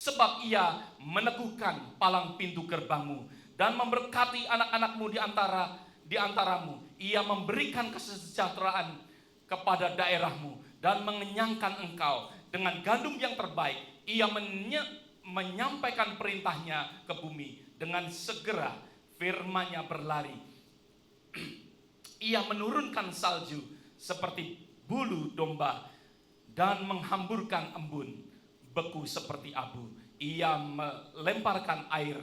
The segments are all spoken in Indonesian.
sebab ia meneguhkan palang pintu gerbangmu dan memberkati anak-anakmu di antaramu. Ia memberikan kesejahteraan kepada daerahmu dan mengenyangkan engkau dengan gandum yang terbaik. Ia menyampaikan perintahnya ke bumi, dengan segera firman-Nya berlari. Ia menurunkan salju seperti bulu domba dan menghamburkan embun beku seperti abu. Ia melemparkan air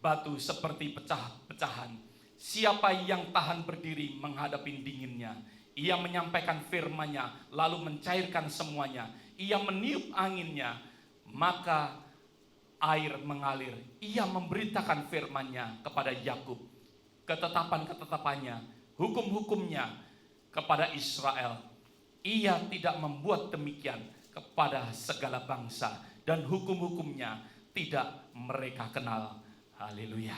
batu seperti pecah-pecahan. Siapa yang tahan berdiri menghadapi dinginnya? Ia menyampaikan firman-Nya lalu mencairkan semuanya. Ia meniup anginnya, maka air mengalir. Ia memberitakan firman-Nya kepada Yakub, ketetapan-ketetapannya, hukum-hukumnya kepada Israel. Ia tidak membuat demikian kepada segala bangsa, dan hukum-hukumnya tidak mereka kenal. Haleluya.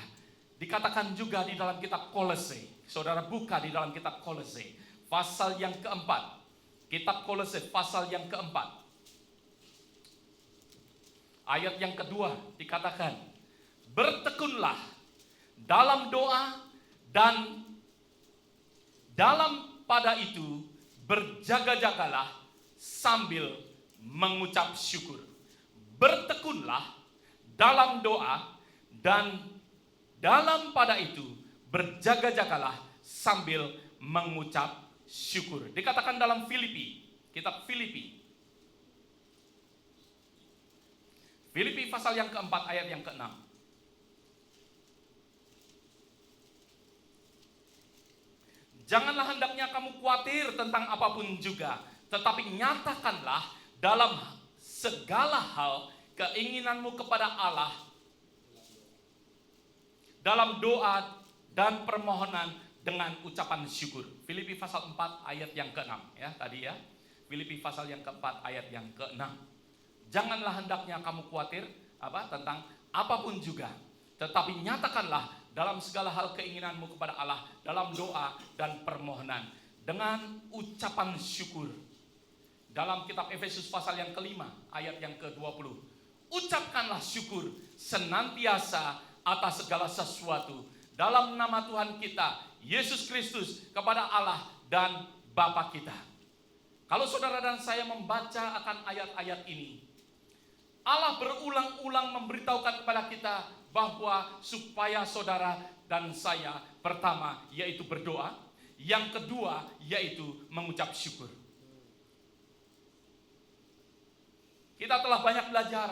Dikatakan juga di dalam kitab Kolose. Saudara buka di dalam kitab Kolose, pasal yang keempat. Kitab Kolose pasal yang keempat, ayat yang kedua dikatakan, bertekunlah dalam doa dan dalam pada itu berjaga-jagalah sambil mengucap syukur. Bertekunlah dalam doa dan dalam pada itu berjaga-jagalah sambil mengucap syukur. Dikatakan dalam Filipi, kitab Filipi pasal yang keempat ayat yang keenam. Janganlah hendaknya kamu khawatir tentang apapun juga, tetapi nyatakanlah dalam segala hal keinginanmu kepada Allah dalam doa dan permohonan dengan ucapan syukur. Filipi pasal 4 ayat yang ke-6 ya tadi ya. Filipi pasal yang keempat ayat yang ke-6. Janganlah hendaknya kamu khawatir tentang apapun juga, tetapi nyatakanlah dalam segala hal keinginanmu kepada Allah dalam doa dan permohonan dengan ucapan syukur. Dalam kitab Efesus pasal yang kelima ayat yang ke-20. Ucapkanlah syukur senantiasa atas segala sesuatu dalam nama Tuhan kita Yesus Kristus kepada Allah dan Bapa kita. Kalau saudara dan saya membaca akan ayat-ayat ini, Allah berulang-ulang memberitahukan kepada kita bahwa supaya saudara dan saya, pertama yaitu berdoa, yang kedua yaitu mengucap syukur. Kita telah banyak belajar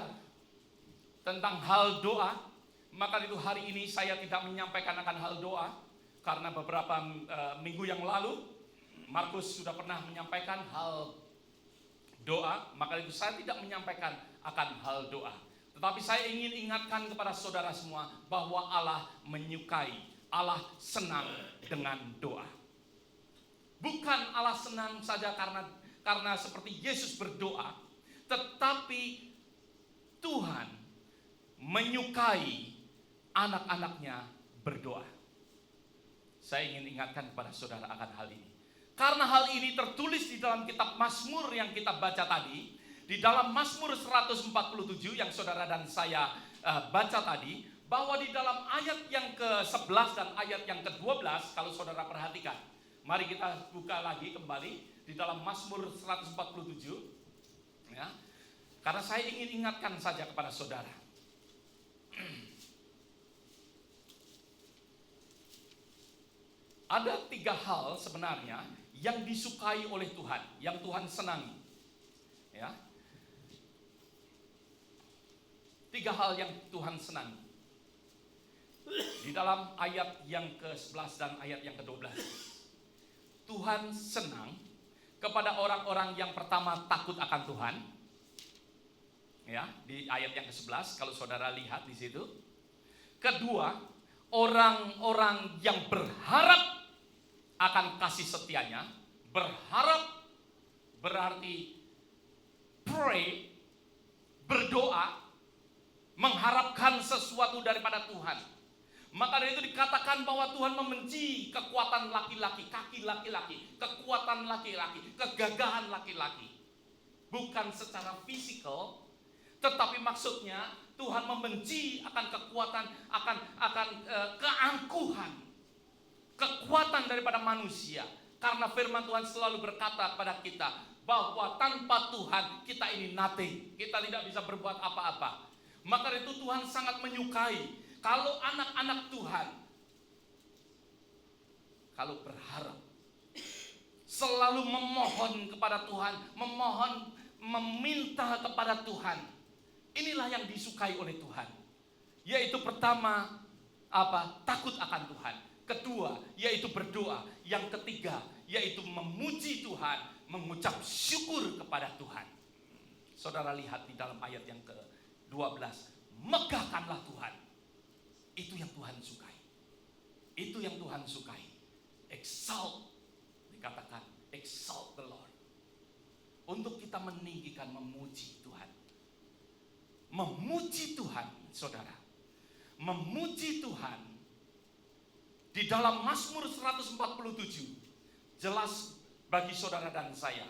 tentang hal doa, maka itu hari ini saya tidak menyampaikan akan hal doa, karena beberapa minggu yang lalu Markus sudah pernah menyampaikan hal doa, maka itu saya tidak menyampaikan akan hal doa. Tetapi saya ingin ingatkan kepada saudara semua bahwa Allah menyukai, Allah senang dengan doa. Bukan Allah senang saja karena seperti Yesus berdoa, tetapi Tuhan menyukai anak-anaknya berdoa. Saya ingin ingatkan kepada saudara akan hal ini. Karena hal ini tertulis di dalam kitab Mazmur yang kita baca tadi, di dalam Mazmur 147 yang saudara dan saya baca tadi, bahwa di dalam ayat yang ke-11 dan ayat yang ke-12, kalau saudara perhatikan, mari kita buka lagi kembali di dalam Mazmur 147, ya, karena saya ingin ingatkan saja kepada saudara. Ada 3 hal sebenarnya yang disukai oleh Tuhan, yang Tuhan senangi. Ya. 3 hal yang Tuhan senangi. Di dalam ayat yang ke-11 dan ayat yang ke-12. Tuhan senang kepada orang-orang yang pertama takut akan Tuhan. Ya, di ayat yang ke-11 kalau saudara lihat di situ. Kedua, orang-orang yang berharap akan kasih setianya. Berharap berarti pray, berdoa, mengharapkan sesuatu daripada Tuhan. Maka dari itu dikatakan bahwa Tuhan membenci kekuatan laki-laki, kaki laki-laki, kekuatan laki-laki, kegagahan laki-laki. Bukan secara fisikal, Tetapi maksudnya Tuhan membenci akan kekuatan, akan keangkuhan, kekuatan daripada manusia. Karena firman Tuhan selalu berkata kepada kita bahwa tanpa Tuhan kita ini nothing. Kita tidak bisa berbuat apa-apa. Maka itu Tuhan sangat menyukai kalau anak-anak Tuhan kalau berharap, selalu memohon kepada Tuhan, meminta kepada Tuhan. Inilah yang disukai oleh Tuhan. Yaitu pertama, takut akan Tuhan. Kedua, yaitu berdoa. Yang ketiga, yaitu memuji Tuhan, mengucap syukur kepada Tuhan. Saudara lihat di dalam ayat yang ke-12, megahkanlah Tuhan. Itu yang Tuhan sukai. Itu yang Tuhan sukai. Exalt, dikatakan exalt the Lord. Untuk kita meninggikan, memuji Tuhan. Memuji Tuhan, saudara. Memuji Tuhan. Di dalam Mazmur 147, jelas bagi saudara dan saya.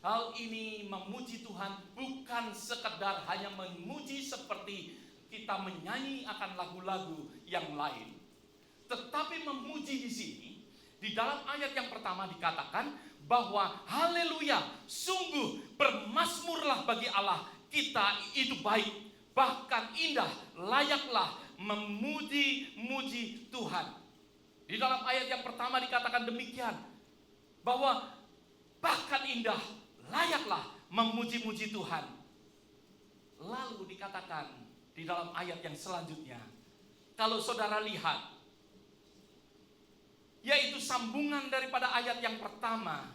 Hal ini memuji Tuhan bukan sekedar hanya memuji seperti kita menyanyi akan lagu-lagu yang lain. Tetapi memuji di sini, di dalam ayat yang pertama dikatakan bahwa haleluya, sungguh bermazmurlah bagi Allah kita itu baik, bahkan indah, layaklah memuji-muji Tuhan. Di dalam ayat yang pertama dikatakan demikian, bahwa bahkan indah, layaklah memuji-muji Tuhan. Lalu dikatakan di dalam ayat yang selanjutnya, kalau saudara lihat, yaitu sambungan daripada ayat yang pertama,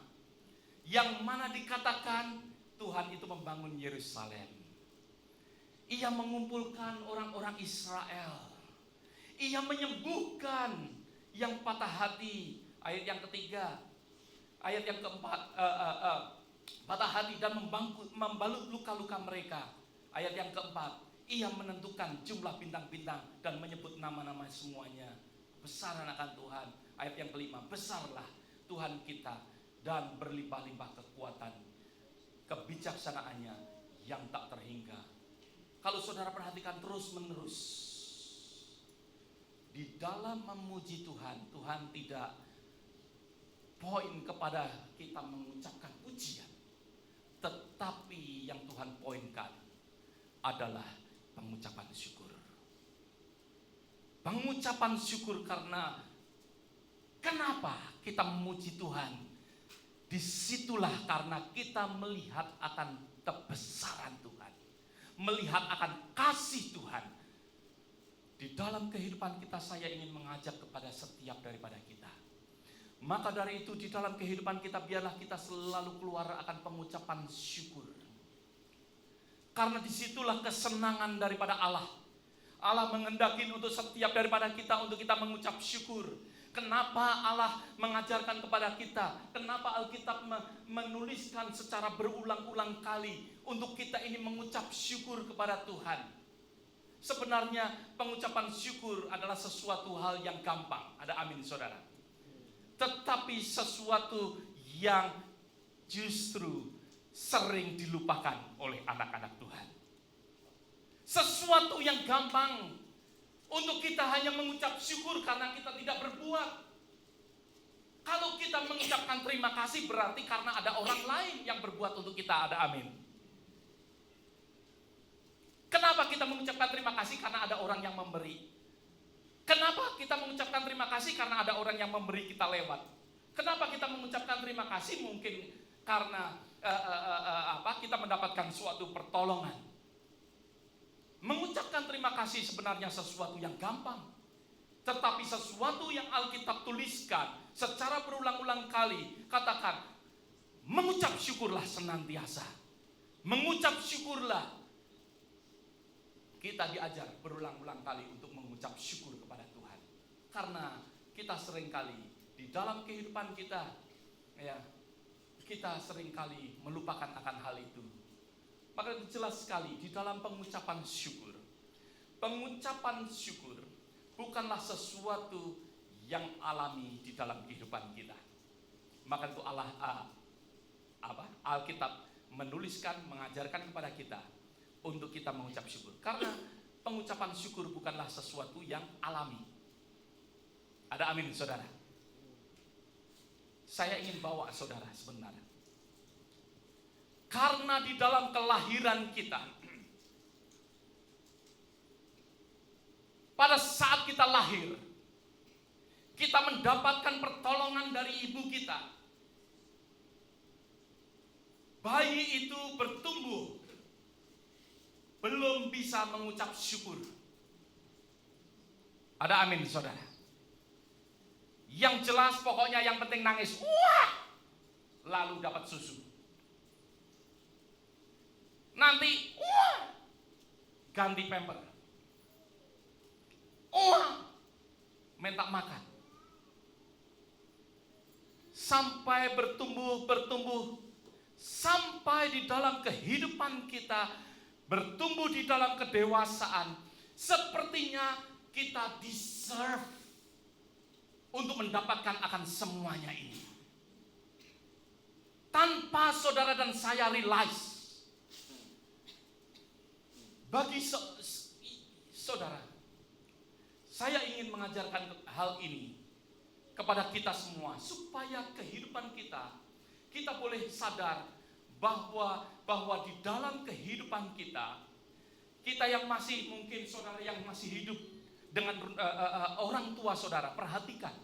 yang mana dikatakan Tuhan itu membangun Yerusalem. Ia mengumpulkan orang-orang Israel. Ia menyembuhkan yang patah hati. Ayat yang ketiga, ayat yang keempat, patah hati dan membalut luka-luka mereka. Ayat yang keempat, ia menentukan jumlah bintang-bintang dan menyebut nama-nama semuanya. Besar akan Tuhan. Ayat yang kelima, besarlah Tuhan kita dan berlimpah-limpah kekuatan, kebijaksanaannya yang tak terhingga. Kalau saudara perhatikan terus-menerus, di dalam memuji Tuhan, Tuhan tidak poin kepada kita mengucapkan pujian. Tetapi yang Tuhan poinkan adalah pengucapan syukur. Pengucapan syukur karena kenapa kita memuji Tuhan? Disitulah karena kita melihat akan kebesaran Tuhan. Melihat akan kasih Tuhan. Di dalam kehidupan kita, saya ingin mengajak kepada setiap daripada kita. Maka dari itu di dalam kehidupan kita, biarlah kita selalu keluar akan pengucapan syukur. Karena disitulah kesenangan daripada Allah. Allah menghendaki untuk setiap daripada kita, untuk kita mengucap syukur. Kenapa Allah mengajarkan kepada kita? Kenapa Alkitab menuliskan secara berulang-ulang kali untuk kita ini mengucap syukur kepada Tuhan? Sebenarnya pengucapan syukur adalah sesuatu hal yang gampang. Ada amin saudara. Tetapi sesuatu yang justru sering dilupakan oleh anak-anak Tuhan. Sesuatu yang gampang untuk kita hanya mengucap syukur karena kita tidak berbuat. Kalau kita mengucapkan terima kasih berarti karena ada orang lain yang berbuat untuk kita. Ada amin. Kenapa kita mengucapkan terima kasih? Karena ada orang yang memberi. Kenapa kita mengucapkan terima kasih? Karena ada orang yang memberi kita lewat. Kenapa kita mengucapkan terima kasih? Mungkin karena kita mendapatkan suatu pertolongan. Mengucapkan terima kasih sebenarnya sesuatu yang gampang. Tetapi sesuatu yang Alkitab tuliskan secara berulang-ulang kali, katakan, mengucap syukurlah senantiasa. Mengucap syukurlah. Kita diajar berulang-ulang kali untuk mengucap syukur kepada Tuhan. Karena kita seringkali di dalam kehidupan kita, kita seringkali melupakan akan hal itu. Maka itu jelas sekali di dalam pengucapan syukur. Pengucapan syukur bukanlah sesuatu yang alami di dalam kehidupan kita. Maka itu Alkitab menuliskan, mengajarkan kepada kita untuk kita mengucap syukur. Karena pengucapan syukur bukanlah sesuatu yang alami. Ada amin, saudara? Saya ingin bawa saudara sebentar. Karena di dalam kelahiran kita, pada saat kita lahir, kita mendapatkan pertolongan dari ibu kita. Bayi itu bertumbuh, belum bisa mengucap syukur. Ada amin, saudara? Yang jelas pokoknya yang penting nangis. Wah! Lalu dapat susu. Nanti, wah! Ganti pamper. Wah! Minta makan. Sampai bertumbuh, sampai di dalam kehidupan kita, bertumbuh di dalam kedewasaan, sepertinya kita deserve untuk mendapatkan akan semuanya ini. Tanpa saudara dan saya realize, bagi saudara, saya ingin mengajarkan hal ini kepada kita semua, supaya kehidupan kita boleh sadar bahwa di dalam kehidupan kita yang masih, mungkin saudara yang masih hidup dengan orang tua saudara, perhatikan.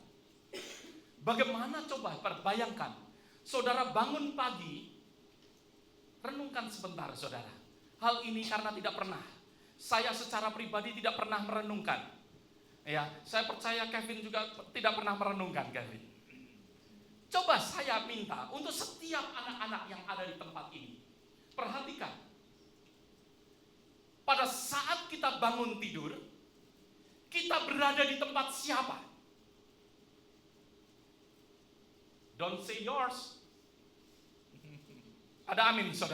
Bagaimana, coba perbayangkan, saudara bangun pagi, renungkan sebentar saudara. Hal ini karena tidak pernah, saya secara pribadi tidak pernah merenungkan. Ya, saya percaya Kevin juga tidak pernah merenungkan, Kevin. Coba saya minta untuk setiap anak-anak yang ada di tempat ini, perhatikan. Pada saat kita bangun tidur, kita berada di tempat siapa? Don't say yours. Ada amin, saudara?